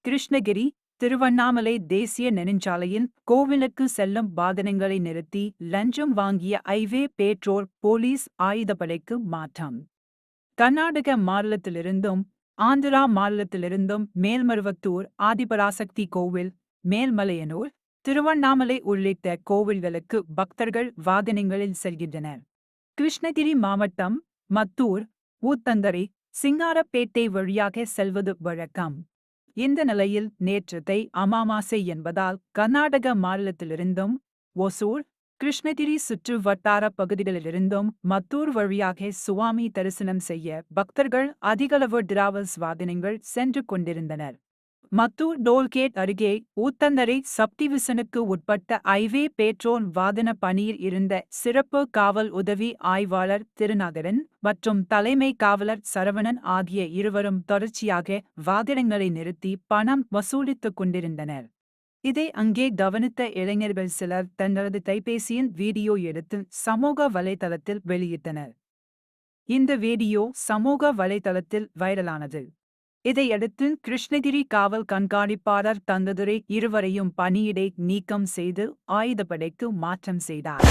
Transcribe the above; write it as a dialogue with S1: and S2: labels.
S1: கிருஷ்ணகிரி திருவண்ணாமலை தேசிய நெடுஞ்சாலையில் கோவிலுக்கு செல்லும் வாகனங்களை நிறுத்தி லஞ்சம் வாங்கிய ஐவே பெட்ரோல் போலீஸ் ஆயுதப்படைக்கு மாற்றம். கர்நாடக மாநிலத்திலிருந்தும் ஆந்திரா மாநிலத்திலிருந்தும் மேல்மருவத்தூர் ஆதிபராசக்தி கோவில், மேல்மலையனூர், திருவண்ணாமலை உள்ளிட்ட கோவில்களுக்கு பக்தர்கள் வாகனங்களில் செல்கின்றனர். கிருஷ்ணகிரி மாவட்டம் மத்தூர், ஊத்தங்கரை, சிங்காரப்பேட்டை வழியாக செல்வது வழக்கம். இந்த நிலையில் நேற்று அமாவாசை என்பதால் கர்நாடக மாநிலத்திலிருந்தும் ஒசூர், கிருஷ்ணகிரி சுற்று வட்டார பகுதிகளிலிருந்தும் மத்தூர் வழியாக சுவாமி தரிசனம் செய்ய பக்தர்கள் அதிகளவு டிராவல்ஸ் வாகனங்கள் சென்று கொண்டிருந்தனர். மத்தூர் டோல்கேட் அருகே ஊத்தங்கரை சப்டிவிஷனுக்கு உட்பட்ட ஐவே பெட்ரோல் வாகன பணியில் இருந்த சிறப்பு காவல் உதவி ஆய்வாளர் திருநகரன் மற்றும் தலைமை காவலர் சரவணன் ஆகிய இருவரும் தொடர்ச்சியாக வாகனங்களை நிறுத்தி பணம் வசூலித்துக் கொண்டிருந்தனர். இதை அங்கே கவனித்த இளைஞர்கள் சிலர் தங்களது கைபேசியின் வீடியோ எடுத்து சமூக வலைதளத்தில் வெளியிட்டனர். இந்த வீடியோ சமூக வலைதளத்தில் வைரலானது. இதையடுத்து கிருஷ்ணகிரி காவல் கண்காணிப்பாளர் தங்கதுரை இருவரையும் பணியிடை நீக்கம் செய்து ஆயுதப்படைக்கு மாற்றம் செய்தார்.